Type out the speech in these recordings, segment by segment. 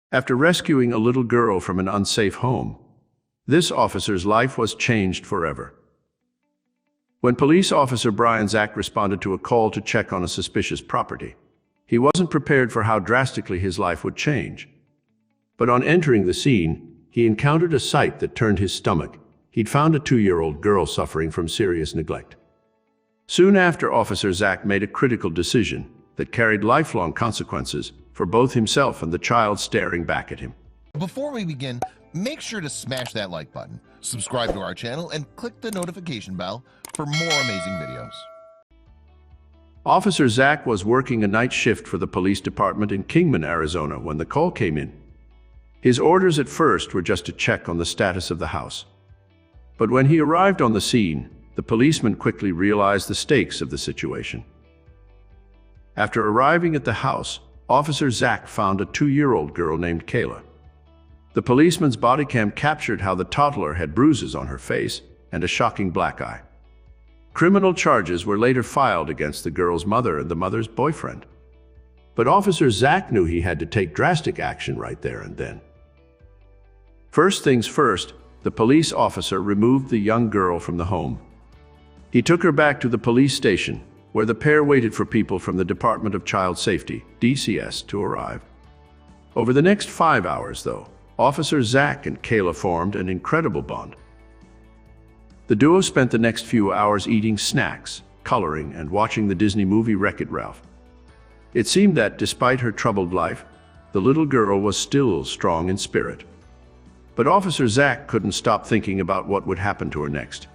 After rescuing a little girl from an unsafe home, this officer's life was changed forever. When police officer Brian Zach responded to a call to check on a suspicious property, he wasn't prepared for how drastically his life would change. But on entering the scene, he encountered a sight that turned his stomach. He'd found a 2-year-old girl suffering from serious neglect. Soon after, Officer Zach made a critical decision that carried lifelong consequences for both himself and the child staring back at him. Before we begin, make sure to smash that like button, subscribe to our channel, and click the notification bell for more amazing videos. Officer Zach was working a night shift for the police department in Kingman, Arizona, when the call came in. His orders at first were just to check on the status of the house. But when he arrived on the scene, the policeman quickly realized the stakes of the situation. After arriving at the house, Officer Zach found a 2-year-old girl named Kayla. The policeman's body cam captured how the toddler had bruises on her face and a shocking black eye. Criminal charges were later filed against the girl's mother and the mother's boyfriend. But Officer Zach knew he had to take drastic action right there and then. First things first, the police officer removed the young girl from the home. He took her back to the police station, where the pair waited for people from the Department of Child Safety, DCS, to arrive. Over the next 5 hours, though, Officer Zach and Kayla formed an incredible bond. The duo spent the next few hours eating snacks, coloring, and watching the Disney movie Wreck-It Ralph. It seemed that, despite her troubled life, the little girl was still strong in spirit. But Officer Zach couldn't stop thinking about what would happen to her next.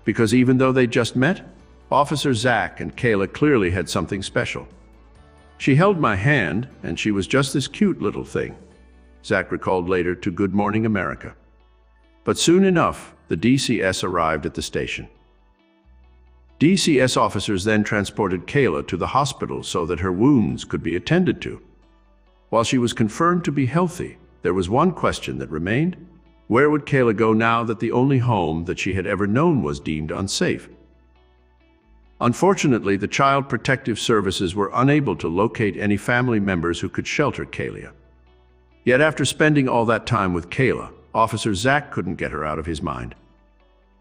Because even though they just met, Officer Zach and Kayla clearly had something special. "She held my hand, and she was just this cute little thing," Zach recalled later to Good Morning America. But soon enough, the DCS arrived at the station. DCS officers then transported Kayla to the hospital so that her wounds could be attended to. While she was confirmed to be healthy, there was one question that remained. Where would Kayla go now that the only home that she had ever known was deemed unsafe? Unfortunately, the Child Protective Services were unable to locate any family members who could shelter Kayla. Yet after spending all that time with Kayla, Officer Zach couldn't get her out of his mind.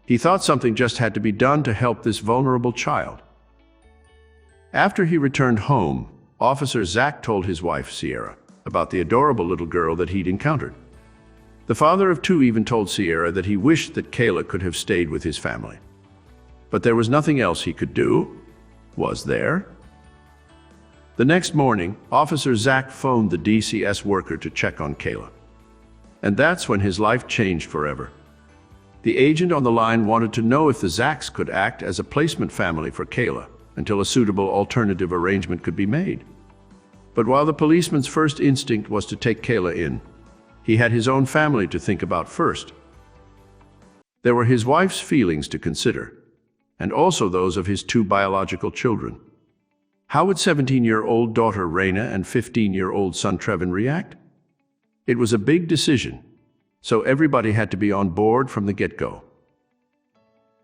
He thought something just had to be done to help this vulnerable child. After he returned home, Officer Zach told his wife, Sierra, about the adorable little girl that he'd encountered. The father of 2 even told Sierra that he wished that Kayla could have stayed with his family. But there was nothing else he could do, was there? The next morning, Officer Zach phoned the DCS worker to check on Kayla. And that's when his life changed forever. The agent on the line wanted to know if the Zachs could act as a placement family for Kayla until a suitable alternative arrangement could be made. But while the policeman's first instinct was to take Kayla in, he had his own family to think about first. There were his wife's feelings to consider, and also those of his 2 biological children. How would 17-year-old daughter Raina and 15-year-old son Trevin react? It was a big decision, so everybody had to be on board from the get-go.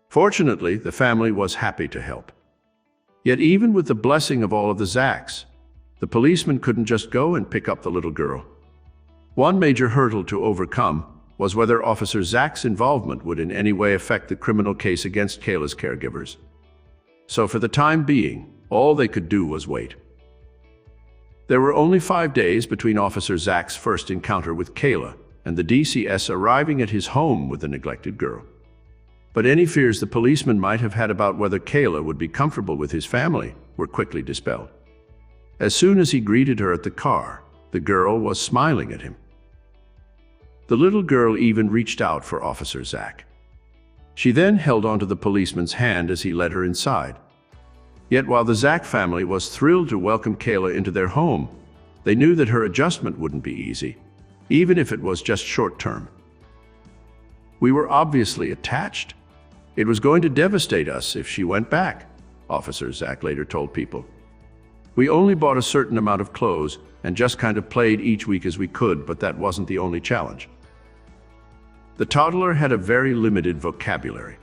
Fortunately, the family was happy to help. Yet even with the blessing of all of the Zachs, the policeman couldn't just go and pick up the little girl. One major hurdle to overcome was whether Officer Zach's involvement would in any way affect the criminal case against Kayla's caregivers. So for the time being, all they could do was wait. There were only 5 days between Officer Zach's first encounter with Kayla and the DCS arriving at his home with the neglected girl. But any fears the policeman might have had about whether Kayla would be comfortable with his family were quickly dispelled. As soon as he greeted her at the car, the girl was smiling at him. The little girl even reached out for Officer Zach. She then held onto the policeman's hand as he led her inside. Yet while the Zach family was thrilled to welcome Kayla into their home, they knew that her adjustment wouldn't be easy, even if it was just short-term. "We were obviously attached. It was going to devastate us if she went back," Officer Zach later told People. "We only bought a certain amount of clothes and just kind of played each week as we could, but that wasn't the only challenge." The toddler had a very limited vocabulary.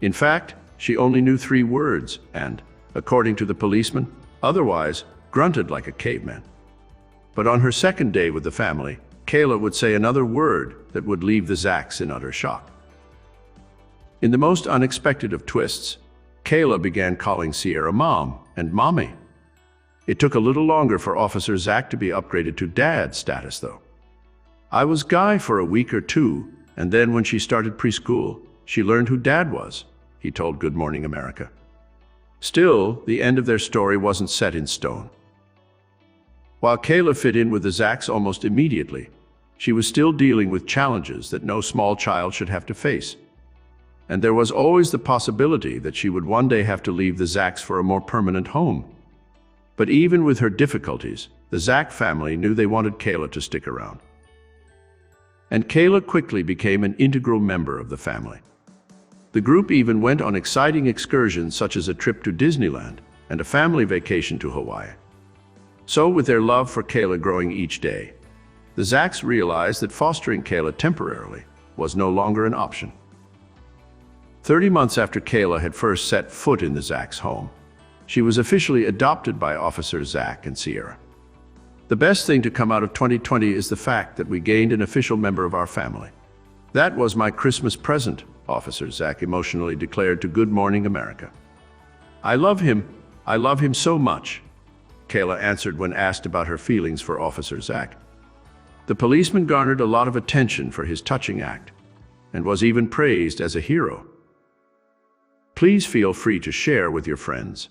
In fact, she only knew 3 words and, according to the policeman, otherwise grunted like a caveman. But on her second day with the family, Kayla would say another word that would leave the Zacks in utter shock. In the most unexpected of twists, Kayla began calling Sierra Mom and Mommy. It took a little longer for Officer Zack to be upgraded to Dad status, though. I was Guy for a week or two, and then when she started preschool, she learned who Dad was, he told Good Morning America. Still, the end of their story wasn't set in stone. While Kayla fit in with the Zacks almost immediately, she was still dealing with challenges that no small child should have to face. And there was always the possibility that she would one day have to leave the Zacks for a more permanent home. But even with her difficulties, the Zack family knew they wanted Kayla to stick around. And Kayla quickly became an integral member of the family. The group even went on exciting excursions such as a trip to Disneyland and a family vacation to Hawaii. So, with their love for Kayla growing each day, the Zacks realized that fostering Kayla temporarily was no longer an option. 30 months after Kayla had first set foot in the Zacks' home, she was officially adopted by Officer Zack and Sierra. The best thing to come out of 2020 is the fact that we gained an official member of our family. That was my Christmas present, Officer Zack emotionally declared to Good Morning America. I love him so much, Kayla answered when asked about her feelings for Officer Zack. The policeman garnered a lot of attention for his touching act, and was even praised as a hero. Please feel free to share with your friends.